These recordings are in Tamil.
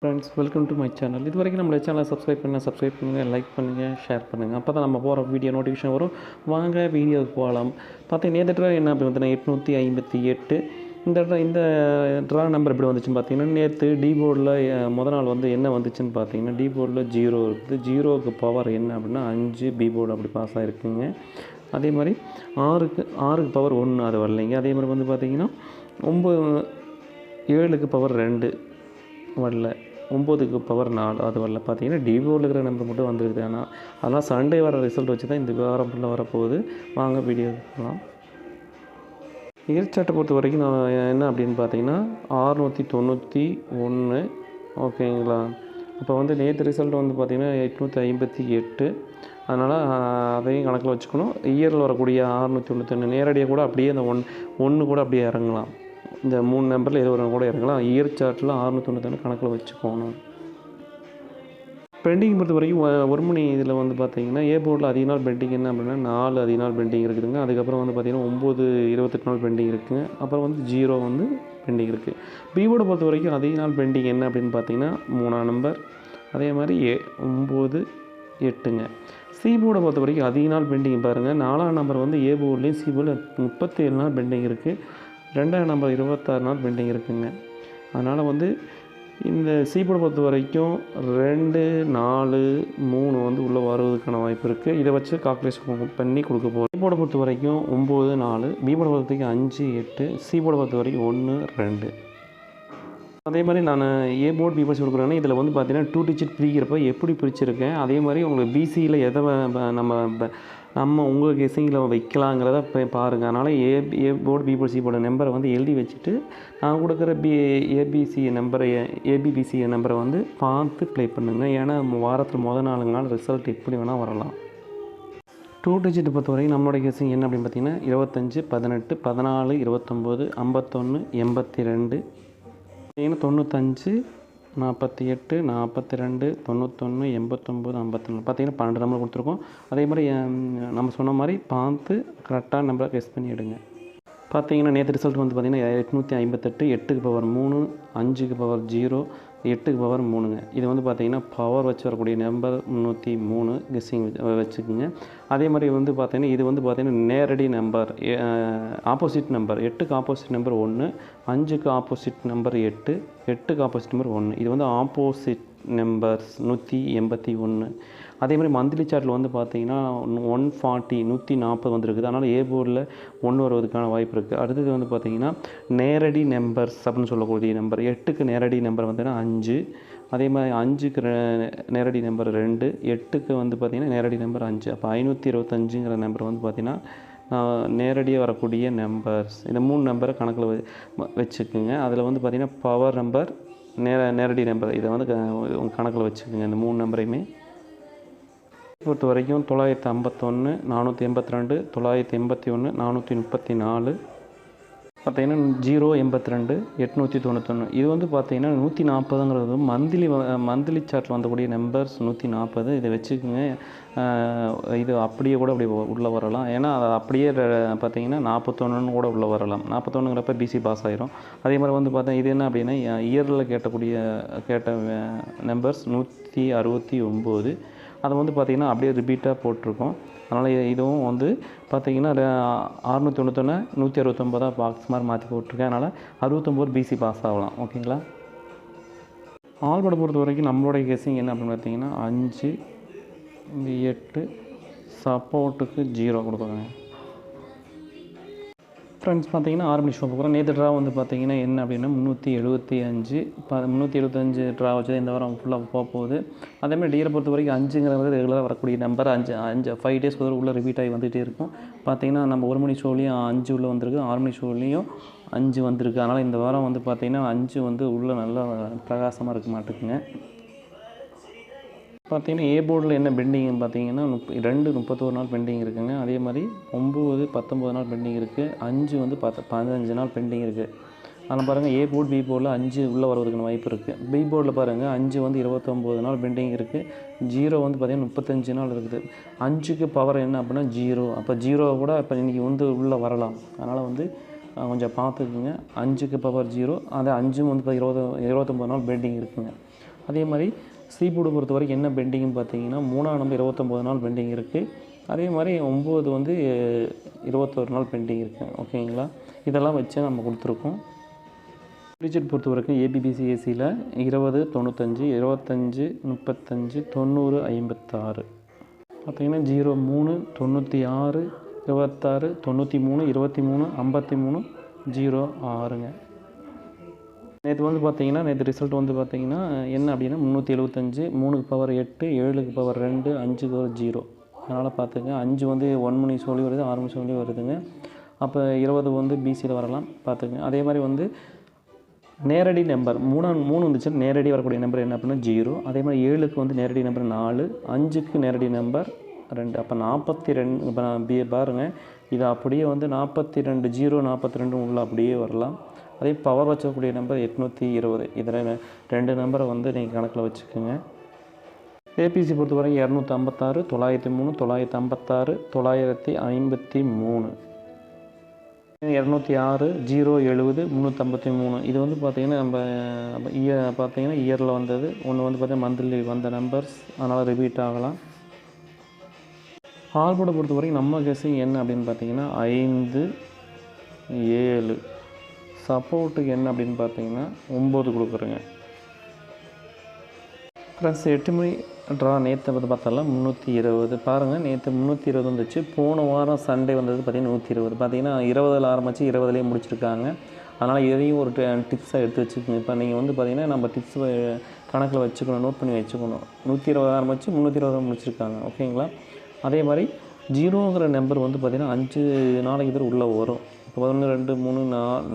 Friends, welcome to my channel. இது வரைக்கும் நம்மளோட சேனலை சப்ஸ்கிரைப் பண்ணுங்கள், லைக் பண்ணுங்கள், ஷேர் பண்ணுங்கள். அப்போ தான் நம்ம போகிற வீடியோ நோட்டிஃபிகேஷன் வரும். வாங்க வீடியோவுக்கு போகலாம். பார்த்தீங்கன்னா நேற்று என்ன அப்படி பார்த்தீங்கன்னா 858. இந்த ட்ரா நம்பர் எப்படி வந்துச்சுன்னு பார்த்தீங்கன்னா, நேற்று டி போர்டில் மொதல் நாள் வந்து என்ன வந்துச்சுன்னு பார்த்தீங்கன்னா, டி போர்டில் 0 இருக்குது. 0க்கு பவர் என்ன அப்படின்னா 5. பி போர்டு அப்படி பாஸ் ஆகிருக்குங்க. அதே மாதிரி 6க்கு பவர் 1 அது வரலைங்க. அதே மாதிரி வந்து பார்த்திங்கன்னா 7க்கு பவர் 2 வரல. 9க்கு பவர் 4 அது வரல. பார்த்தீங்கன்னா டி போர்டில் இருக்கிற நம்பர் மட்டும் வந்துருக்குது. ஆனால் அதெல்லாம் சண்டே வர ரிசல்ட் வச்சு தான் இந்த வாரம் ஃபுல்லாக வரப்போகுது. வாங்க வீடியோ போகலாம். இயற்சாட்டை பொறுத்த வரைக்கும் நான் என்ன அப்படின்னு பார்த்தீங்கன்னா 691. ஓகேங்களா. அப்போ வந்து நேற்று ரிசல்ட் வந்து பார்த்திங்கன்னா 858. அதனால் அதையும் கணக்கில் வச்சுக்கணும். இயரில் வரக்கூடிய 691 நேரடியாக கூட அப்படியே அந்த ஒன்று கூட அப்படியே இறங்கலாம். இந்த 3 நம்பரில் ஏதோ ஒரு கூட இறங்கலாம். இயர் சார்ட்டில் 691 கணக்கில் வச்சுக்கணும். பெண்டிங் பொறுத்த வரைக்கும் ஒரு மணி இதில் வந்து பார்த்திங்கன்னா ஏ போர்டில் அதிக நாள் பெண்டிங் என்ன அப்படின்னா 4 அதிக நாள் பெண்டிங் இருக்குதுங்க. அதுக்கப்புறம் வந்து பார்த்திங்கன்னா 9 28 நாள் பெண்டிங் இருக்குதுங்க. அப்புறம் வந்து 0 வந்து பெண்டிங் இருக்குது. பி போர்டை பொறுத்த வரைக்கும் அதிக நாள் பெண்டிங் என்ன அப்படின்னு பார்த்தீங்கன்னா 3ஆம் நம்பர், அதே மாதிரி 9 8ங்க. சி போர்டை பொறுத்த வரைக்கும் அதிக நாள் பெண்டிங் பாருங்கள். 4ஆம் நம்பர் வந்து ஏ போர்ட்லேயும் சி போர்டில் 37 நாள் பெண்டிங் இருக்குது. 2ஆம் நம்பர் 26 நாள் பெண்டிங் இருக்குதுங்க. அதனால் வந்து இந்த சி போர்டை பொறுத்த வரைக்கும் 2 4 3 வந்து உள்ளே வருவதற்கான வாய்ப்பு இருக்குது. இதை வச்சு கால்குலேஷன் பண்ணி கொடுக்க போகிறோம். சி போர்டை பொறுத்த வரைக்கும் 9 4, பி போர்டை பொறுத்த வரைக்கும் 5 8, சி போர்டை பொறுத்த வரைக்கும் 1 2. அதே மாதிரி நான் ஏ போர்டு பி போர்டு கொடுக்குறேன்னா இதில் வந்து பார்த்தீங்கன்னா 2 டிஜிட் பிரிக்கிறப்ப எப்படி பிரிச்சுருக்கேன். அதே மாதிரி உங்களுக்கு பிசியில் எதை நம்ம உங்கள் கெஸிங்கில் வைக்கலாங்கிறத பாருங்கள். அதனால் A board B board C board நம்பரை வந்து எழுதி வச்சுட்டு நான் கொடுக்குற ஏபிசி நம்பரை ஏபிபிசி நம்பரை வந்து பார்த்து ப்ளே பண்ணுங்கள். ஏன்னா வாரத்தில் முதல் 4 நாள் ரிசல்ட் எப்படி வேணால் வரலாம். 2 டிஜிட் பொறுத்த வரைக்கும் நம்மளுடைய கெஸிங் என்ன அப்படின்னு பார்த்தீங்கன்னா 25 18 14 29 51 82 95 48 42 91 89 54 பார்த்தீங்கன்னா 12 நம்பர் கொடுத்துருக்கோம். அதே மாதிரி நம்ம சொன்ன மாதிரி பார்த்து கரெக்டாக நம்பரை கெஸ் பண்ணி எடுங்க. பார்த்தீங்கன்னா நேற்று ரிசல்ட் வந்து பார்த்திங்கன்னா 858, 8க்கு பவர் 3, 5க்கு பவர் 0, 8க்கு பவர் 3ங்க. இது வந்து பார்த்திங்கன்னா பவர் வச்சு வரக்கூடிய நம்பர் 303 கெஸ்ஸிங் வச்சுக்கோங்க. அதே மாதிரி வந்து பார்த்திங்கன்னா இது வந்து பார்த்திங்கன்னா நேரடி நம்பர், ஆப்போசிட் நம்பர். 8க்கு ஆப்போசிட் நம்பர் 1, 5க்கு ஆப்போசிட் நம்பர் 8, 8க்கு ஆப்போசிட் நம்பர் 1. இது வந்து ஆப்போசிட் நம்பர்ஸ் 181. அதே மாதிரி மந்த்லி சார்ட்டில் வந்து பார்த்திங்கன்னா 140 140 வந்துருக்குது. அதனால் ஏ போர்டில் 1 வருவதற்கான வாய்ப்பு இருக்குது. அடுத்தது வந்து பார்த்திங்கன்னா நேரடி நம்பர்ஸ் அப்படின்னு சொல்லக்கூடிய நம்பர். 8க்கு நேரடி நம்பர் வந்துன்னா 5, அதே மாதிரி 5க்கு நேரடி நம்பர் 2, 8க்கு வந்து பார்த்திங்கன்னா நேரடி நம்பர் 5. அப்போ 525ங்கிற நம்பர் வந்து பார்த்திங்கன்னா நேரடியாக வரக்கூடிய நம்பர்ஸ். இந்த 3 நம்பரை கணக்கில் வச்சுக்குங்க. அதில் வந்து பார்த்திங்கன்னா பவர் நம்பர், நேரடி நம்பர் இதை வந்து கணக்கில் வச்சுக்கோங்க. இந்த 3 நம்பரையுமே பொறுத்த வரைக்கும் 951 482 981 434 பார்த்தீங்கன்னா 082 891. இது வந்து பார்த்திங்கன்னா 140ங்கிறது மந்த்லி சார்ட்டில் வந்தக்கூடிய நம்பர்ஸ் 140. இதை வச்சுக்கோங்க. இது அப்படியே கூட அப்படி உள்ளே வரலாம். ஏன்னா அது அப்படியே பார்த்திங்கன்னா 41 கூட உள்ளே வரலாம். 41ங்கிறப்ப பிசி பாஸ் ஆகிரும். அதே மாதிரி வந்து பார்த்தா இது என்ன அப்படின்னா இயரில் கேட்ட நம்பர்ஸ் 169. அதை வந்து பார்த்திங்கன்னா அப்படியே ரிப்பீட்டாக போட்டிருக்கோம். அதனால் இதுவும் வந்து பார்த்திங்கன்னா 691 169 பாக்ஸ் மாதிரி மாற்றி போட்டிருக்கேன். அதனால் 69 பிசி பாஸ் ஆகலாம். ஓகேங்களா. ஆல்போர்டை பொறுத்த வரைக்கும் நம்மளுடைய கெஸிங் என்ன அப்படின்னு பார்த்தீங்கன்னா 5 8 சப்போர்ட்டுக்கு 0 கொடுக்குறாங்க. ஃப்ரெண்ட்ஸ் பார்த்தீங்கன்னா 6 மணி ஷோ போகிறோம். நேற்று ட்ரா வந்து பார்த்தீங்கன்னா என்ன அப்படின்னா 375 ட்ரா வச்சு இந்த வாரம் ஃபுல்லாக போகுது. அதேமாதிரி டியரை பொறுத்த வரைக்கும் 5ங்கிறது ரெகுலராக வரக்கூடிய நம்பர். 5 டேஸ்க்கு ஒரு ரிப்பீட் ஆகி வந்துகிட்டே இருக்கும். பார்த்தீங்கன்னா நம்ம 1 மணி ஷோலையும் 5 உள்ளே வந்திருக்கு, 6 மணி ஷோலையும் 5 வந்திருக்கு. அதனால் இந்த வாரம் வந்து பார்த்திங்கன்னா 5 வந்து உள்ளே நல்லா பிரகாசமாக இருக்க மாட்டேங்குங்க. பார்த்திங்கன்னா ஏ போர்டில் என்ன பெண்டிங் பார்த்திங்கன்னா 31 நாள் பெண்டிங் இருக்குதுங்க. அதே மாதிரி 9 19 நாள் பெண்டிங் இருக்குது. 5 வந்து 15 நாள் பெண்டிங் இருக்குது. அதில் பாருங்கள் ஏ போர்டு பி போர்டில் 5 உள்ளே வருவதற்கான வாய்ப்பு இருக்குது. பி போர்டில் பாருங்கள் 5 வந்து 29 நாள் பெண்டிங் இருக்குது. 0 வந்து பார்த்திங்கன்னா 35 நாள் இருக்குது. 5க்கு பவர் என்ன அப்படின்னா 0. அப்போ 0 கூட இப்போ இன்றைக்கி வந்து உள்ளே வரலாம். அதனால் வந்து கொஞ்சம் பார்த்துக்குங்க. 5க்கு பவர் 0, அது 5 வந்து 29 நாள் பெண்டிங் இருக்குதுங்க. அதே மாதிரி சி போர்டு பொறுத்த வரைக்கும் என்ன பெண்டிங்னு பார்த்தீங்கன்னா 3ஆம் நம்பர் 29 நாள் பெண்டிங் இருக்குது. அதே மாதிரி 9 வந்து 21 நாள் பெண்டிங் இருக்குது. ஓகேங்களா, இதெல்லாம் வச்சு நம்ம கொடுத்துருக்கோம். டிஜிட் பொறுத்த வரைக்கும் ஏபிபிசிஎஸ்சியில் 20 95 25 35 90 56 பார்த்தீங்கன்னா 03 96 26 93 23 53 06ங்க. நேற்று வந்து பார்த்தீங்கன்னா ரிசல்ட் வந்து பார்த்தீங்கன்னா என்ன அப்படின்னா 375 3க்கு பவர் 8 7க்கு பவர் 2 5க்கு பவர் 0. அதனால் பார்த்துங்க 5 வந்து 1 மணி சொல்லி வருது, 6 மணி சொல்லி வருதுங்க. அப்போ 20 வந்து பிசியில் வரலாம் பார்த்துங்க. அதே மாதிரி வந்து நேரடி நம்பர் 3 வந்துச்சுன்னா நேரடி வரக்கூடிய நம்பர் என்ன அப்படின்னா 0. அதே மாதிரி 7க்கு வந்து நேரடி நம்பர் 4, 5க்கு நேரடி நம்பர் 2. அப்போ 42. இப்போ பாருங்கள், இது அப்படியே வந்து 42 0 42 உள்ள அப்படியே வரலாம். அதே பவர் வச்சக்கூடிய நம்பர் 820. இதில் 2 நம்பரை வந்து நீங்கள் கணக்கில் வச்சுக்கோங்க. ஏபிசி பொறுத்த வரைக்கும் 256 903 956 953 206 070 353. இது வந்து பார்த்திங்கன்னா நம்ம பார்த்தீங்கன்னா இயரில் வந்தது. ஒன்று வந்து பார்த்திங்கன்னா மந்த்லி வந்த நம்பர்ஸ், அதனால் ரிப்பீட் ஆகலாம். ஹால்போர்டை பொறுத்த வரைக்கும் நம்ம கெஸ்ஸிங் என்ன அப்படின்னு பார்த்தீங்கன்னா 5 7. சப்போர்ட்டுக்கு என்ன அப்படின்னு பார்த்தீங்கன்னா 9 கொடுக்குறேங்க. ப்ளஸ் 8 மணி ட்ரா நேற்று வந்து பார்த்தாலும் 320. பாருங்கள், நேற்று 320 வந்துச்சு. போன வாரம் சண்டே வந்தது பார்த்திங்கன்னா 120. பார்த்திங்கன்னா 20 ஆரம்பித்து 20 முடிச்சிருக்காங்க. அதனால் இதையும் ஒரு டிப்ஸாக எடுத்து வச்சுக்கோங்க. இப்போ நீங்கள் வந்து பார்த்திங்கன்னா நம்ம டிப்ஸ் கணக்கில் வச்சுக்கணும், நோட் பண்ணி வச்சுக்கணும். 120 ஆரம்பித்து 320 முடிச்சிருக்காங்க. ஓகேங்களா, அதே மாதிரி 0ங்கிற நம்பர் வந்து பார்த்திங்கன்னா 5 நாளைக்கு பேர் உள்ளே வரும். இப்போ 1 2 3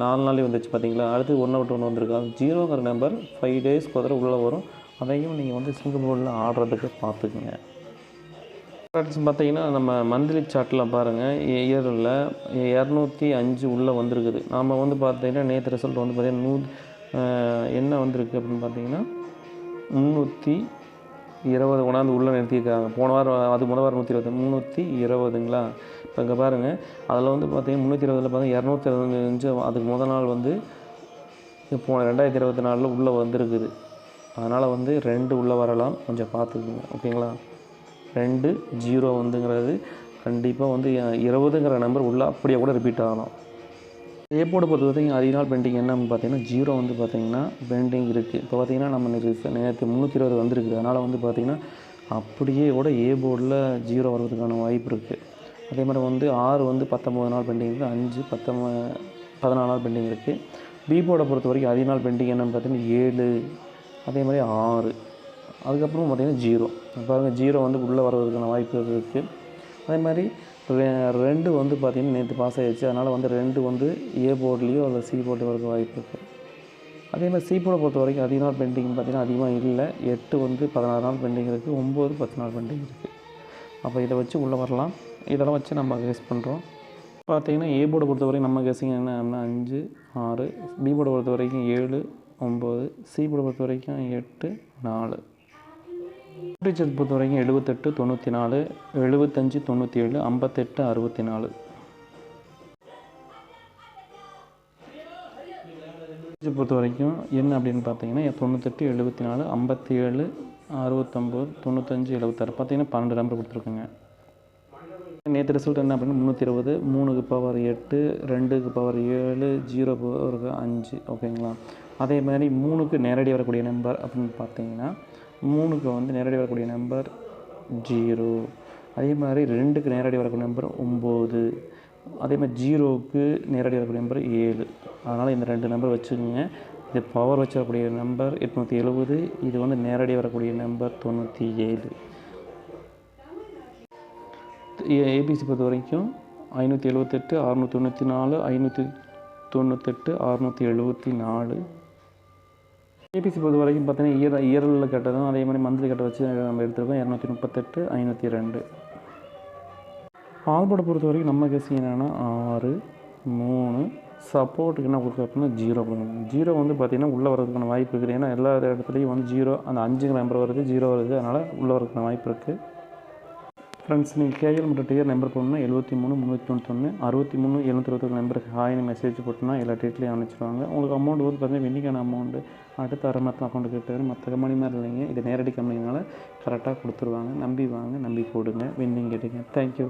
4 நாளே வந்துச்சு பார்த்தீங்களா. அடுத்து 1 விட்டு 1 வந்திருக்காங்க. 0ங்கிற நம்பர் 5 டேஸ்க்கு ஒரு உள்ளே வரும். அதையும் நீங்கள் வந்து சிங்கிள் போர்டில் ஆடுறதுக்கு பார்த்துக்குங்க. பார்த்தீங்கன்னா நம்ம மந்த்லி சார்ட்டில் பாருங்கள், இயரில் 205 உள்ளே வந்திருக்குது. நாம் வந்து பார்த்தீங்கன்னா நேற்று ரிசல்ட் வந்து பார்த்திங்கன்னா என்ன வந்திருக்கு அப்படின்னு பார்த்தீங்கன்னா 320 கொண்டாந்து உள்ளே நிறுத்தியிருக்காங்க. போன வாரம் அது முதல் வாரம் 120 320ங்களா. இப்போ இங்கே பாருங்கள், அதில் வந்து பார்த்திங்கன்னா 320 பார்த்தீங்கன்னா 225 அதுக்கு முதல் நாள் வந்து போன 2024 உள்ளே வந்திருக்குது. அதனால் வந்து 2 உள்ளே வரலாம், கொஞ்சம் பார்த்துக்குங்க. ஓகேங்களா, 2 0 வந்துங்கிறது கண்டிப்பாக வந்து 20ங்கிற நம்பர் உள்ளே அப்படியே கூட ரிப்பீட் ஆகலாம். ஏபோர்டை பொறுத்த வரைக்கும் அதிக நாள் பெண்டிங் என்னன்னு பார்த்தீங்கன்னா 0 வந்து பார்த்திங்கன்னா பெண்டிங் இருக்குது. இப்போ பார்த்திங்கன்னா நம்ம நேற்று 320 வந்திருக்குது. அதனால் வந்து பார்த்திங்கன்னா அப்படியே கூட ஏபோர்டில் 0 வர்றதுக்கான வாய்ப்பு இருக்குது. அதே மாதிரி வந்து 6 வந்து 19 நாள் பெண்டிங் இருக்குது, 5 14 நாள் பெண்டிங் இருக்குது. பி போர்டை பொறுத்த வரைக்கும் அதிக நாள் பெண்டிங் என்னென்னு பார்த்தீங்கன்னா 7, அதே மாதிரி 6, அதுக்கப்புறம் பார்த்திங்கன்னா 0. பாருங்கள், 0 வந்து உள்ளே வர்றதுக்கான வாய்ப்பு இருக்குது. அதே மாதிரி 2 வந்து பார்த்திங்கன்னா நேற்று பாஸ் ஆகிடுச்சு. அதனால் வந்து 2 வந்து ஏ போர்ட்லேயோ அல்ல சி போர்ட்லேயோ வரதுக்கு வாய்ப்பு இருக்குது. அதே மாதிரி சி போர்டை பொறுத்த வரைக்கும் அதிக நாள் பெண்டிங் பார்த்திங்கன்னா அதிகமாக இல்லை. 8 வந்து 16 நாள் பெண்டிங் இருக்குது, 9 10 நாள் பெண்டிங் இருக்குது. அப்போ இதை வச்சு உள்ளே வரலாம். இதெல்லாம் வச்சு நம்ம கெஸ் பண்ணுறோம். பார்த்திங்கன்னா ஏ போர்டை பொறுத்த வரைக்கும் நம்ம கெஸ்ஸிங் என்ன அப்படின்னா 5 6, பி போர்டை பொறுத்த வரைக்கும் 7 9, சி போர்டை பொறுத்த வரைக்கும் 8 4. டீச்சர் பொறுத்த வரைக்கும் 78 94, 75 97, 58 64. பொறுத்த வரைக்கும் என்ன அப்படின்னு பார்த்தீங்கன்னா 98 74, 57 69, 95 76. பார்த்தீங்கன்னா 12 நம்பர் கொடுத்துருக்குங்க. நேற்று ரிசல்ட் என்ன அப்படின்னா 320, 3க்கு பவர் 8, 2க்கு பவர் 7, 0 பவர் 5. ஓகேங்களா, அதே மாதிரி 3க்கு நேரடி வரக்கூடிய நம்பர் அப்படின்னு பார்த்தீங்கன்னா 3க்கு வந்து நேரடி வரக்கூடிய நம்பர் 0. அதே மாதிரி 2க்கு நேரடி வரக்கூடிய நம்பர் 9. அதே மாதிரி 0க்கு நேரடி வரக்கூடிய நம்பர் 7. அதனால் இந்த 2 நம்பர் வச்சுக்கோங்க. இது பவர் வச்சு வரக்கூடிய நம்பர் 870. இது வந்து நேரடி வரக்கூடிய நம்பர் 97. ஏபிசி பொறுத்த வரைக்கும் 578 694, 598 674. ஏபிசி பொறுத்த வரைக்கும் பார்த்தீங்கன்னா இயரில் கட்டதும் அதே மாதிரி மந்த்லி கட்ட வச்சு நம்ம எடுத்துருக்கோம் 238 502. ஆல்போர்டை பொறுத்த வரைக்கும் நம்ம கெஸ் என்னென்னா 6 3. சப்போர்ட்டுக்கு என்ன கொடுக்குறது அப்படின்னா 0 கொடுக்கணும். 0 வந்து பார்த்திங்கன்னா உள்ளே வரதுக்கான வாய்ப்பு இருக்குது. ஏன்னா எல்லா இடத்துலையும் வந்து 0 அந்த 5ங்கிற நம்பர் வருது, 0 வருது. அதனால் உள்ளே வரதுக்கான வாய்ப்பு இருக்குது. ஃப்ரெண்ட்ஸ் நீங்கள் கேஎல் மற்றும் டிஆர் நம்பர் போடணும்னா 73 391 63 721 நம்பருக்கு ஹாய்னு மெசேஜ் போட்டோம்னா எல்லா டீட்டெயிலையும் அனுப்பிச்சிடுவாங்க. உங்களுக்கு அமௌண்ட் வந்து பார்த்தீங்கன்னா வெண்டிங்கான அமௌண்ட்டு அடுத்த அரை மாதம் அக்கௌண்ட்டு கேட்டார். மற்ற கம்பெனி மாதிரி இல்லைங்க, இது நேரடி கம்பெனினால கரெக்டாக கொடுத்துருவாங்க. நம்பி வாங்க, நம்பி போடுங்க, வெண்டிங் கேட்டிங்க. தேங்க்யூ.